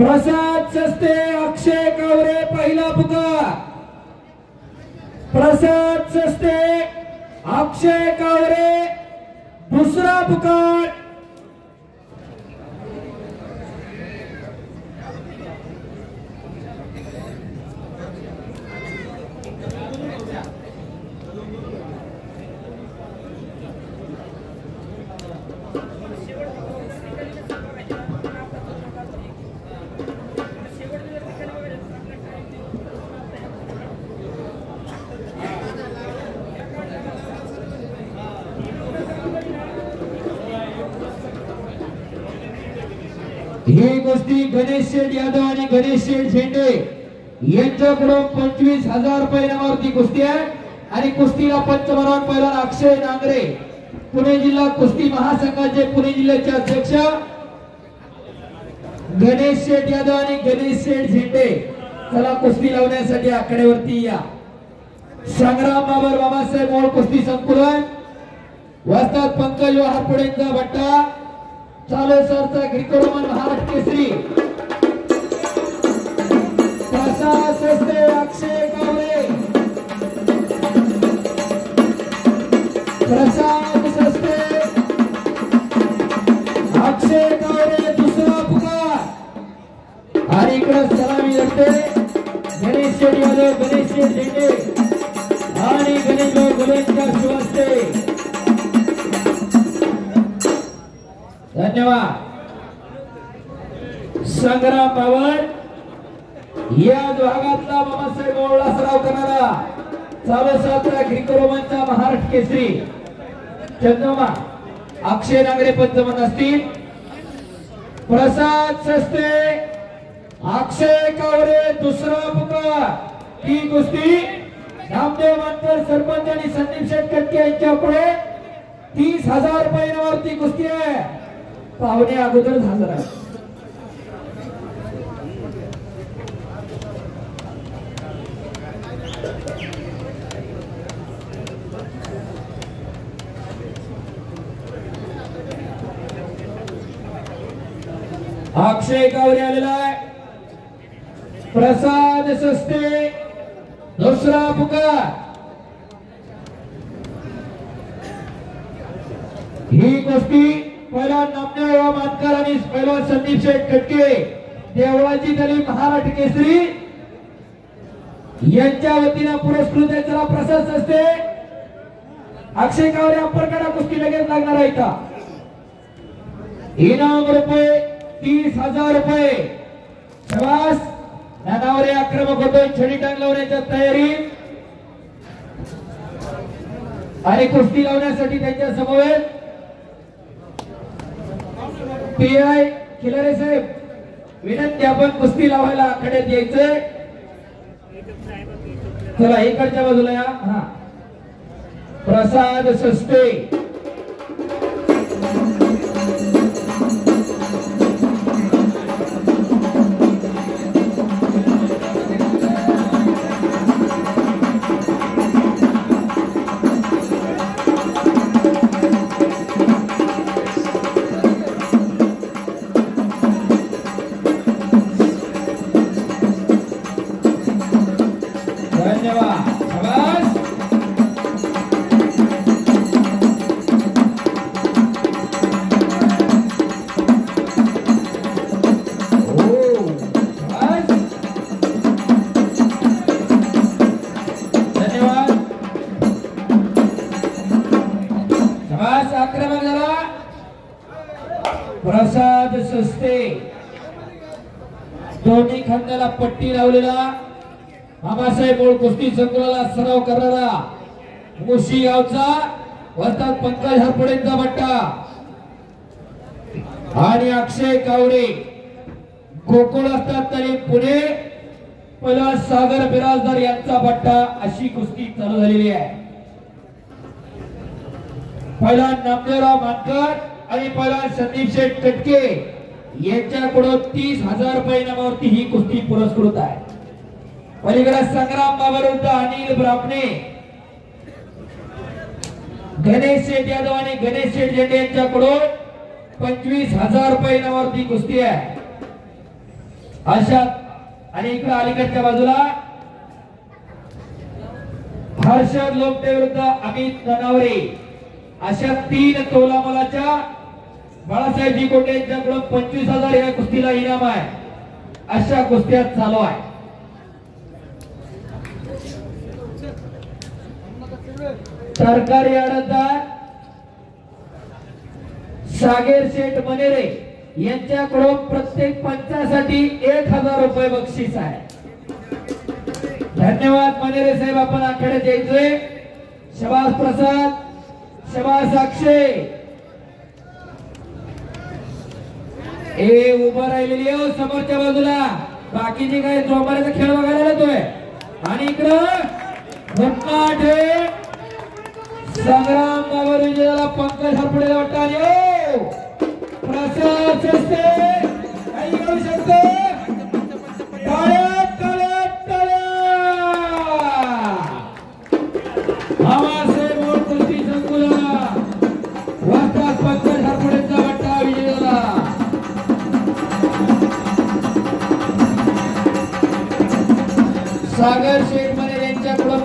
प्रसाद सस्ते अक्षय कावरे पहिला पुकार। प्रसाद सस्ते अक्षय कावरे दुसरा पुकार। ही कुस्ती गणेश शेठ यादव आणि गणेश शेठ झेंडे यांच्याकडून 25,000 रुपये इनामावरती कुस्ती आहे। आणि कुस्तीला पंच म्हणून पहिलवान अक्षय नांगरे पुणे जिल्हा कुस्ती महासंघाचे पुणे जिल्ह्याचे अध्यक्ष गणेश शेठ यादव आणि गणेश शेठ झेंडे चला कुस्ती लावण्यासाठी आकड्यावरती या। संग्राम बाबर बाबासाहेब मोळ कुस्ती संकुलन वस्ताद पंकज हारपुडेंचा भट्टा चालू सरचा ग्रीको रोमन महाराष्ट्र केसरी प्रसाद सस्ते अक्षय कावरे। प्रसाद सस्ते अक्षय कावरे दुसरा पुकार। आणि इकडे सलामी लागते गणेश शेठ यादव गणेश शेठ झेंडे आणि गणेश भाऊ गोलेंच्या शुभहस्ते धन्यवाद। संग्राम बाबर या भागातला बाबासाहेब मोळला सराव करणारा चालू सातरा ग्रीको रोमनचा महाराष्ट्र केसरी चंद्रमा अक्षय नांगरे पंचमन असतील। प्रसाद सस्ते अक्षय कावरे दुसरा पुकार। ती कुस्ती नामदेव मानकर सरपंच आणि संदीप शेठ कटके यांच्या पुढे 30,000 रुपये इनामावरती कुस्ती आहे। पाहुणे अगोदर हजर आहे। अक्षय कावरे आलेला आहे। प्रसाद सस्ते दुसरा पुकार। ही कुस्ती पहिला नामदेव मानकर आणि पहिलवान संदीप शेठ कटके देवळाची दली महाराष्ट्र केसरी यांच्या वतीने पुरस्कृत आहे। चला प्रसाद सस्ते अक्षय कावरे अप्परकडा कुस्ती लगेच लागणार आहे। इथं इनाम रुपये 30,000 रुपये। शाबास नानावरे आक्रमक होतोय छडी टांग लावण्याच्या तयारी आणि कुस्ती लावण्यासाठी त्यांच्या समवेत पीआय खिलारे साहेब विनंती आपण कुस्ती लावायला आखाड्यात यायचंय। चला इकडच्या बाजूला या। हा प्रसाद सस्ते प्रसाद सस्ते दोन्ही खांद्याला पट्टी लावलेला बाबासाहेब मोळ कुस्ती संकुलाला सराव करणारा मुशी गावचा वस्ताद पंकज हारपुडेंचा भट्टा आणि अक्षय कावरे गोकुळ असतात तरी पुणे पहिला सागर बिराजदार यांचा भट्टा अशी कुस्ती चालू झालेली आहे। पहिला नामदेवराव मानकर आणि पहिला संदीप शेठ कटके यांच्याकडून 30,000 रुपये इनामावरती ही कुस्ती पुरस्कृत आहे। पलीकडे संग्राम बाबर विरुद्ध अनिल ब्राह्मणे गणेश शेठ यादव आणि गणेश शेठ झेंडे यांच्याकडून 25,000 रुपये इनामावरती कुस्ती आहे। अशा आणि इकडे अलीकडच्या बाजूला हर्षद लोमटे विरुद्ध अमित ननावरे अशा 3 तोला मोलाच्या बाळासाहेबजी कोटे यांच्याकडून 25,000 या कुस्तीला इनाम आहे. अशा कुस्त्या चालू आहे. सरकारी आडतदार सागर शेठ मनेरे यांच्याकडून प्रत्येक पंचासाठी 1,000 रुपये बक्षीस आहे. धन्यवाद मनेरे साहेब, आपण आखाड्यात यायचोय. शबास प्रसाद, शबास अक्षय. उभं राहिलेली हो समोरच्या बाजूला. बाकीचे काय जोमाऱ्याचा खेळ बघायला येतोय. आणि इकडं संग्राम बाबर विजयाला पंकज हरपुडे वाटतं. प्रसाद शिस्ते काही करू शकतो. आवासे मोड कुस्ती संकुलन वाजतात पंकज हरपुडेंचा वाटा विजयाला. सागर शेठ मनेरे यांच्याकडून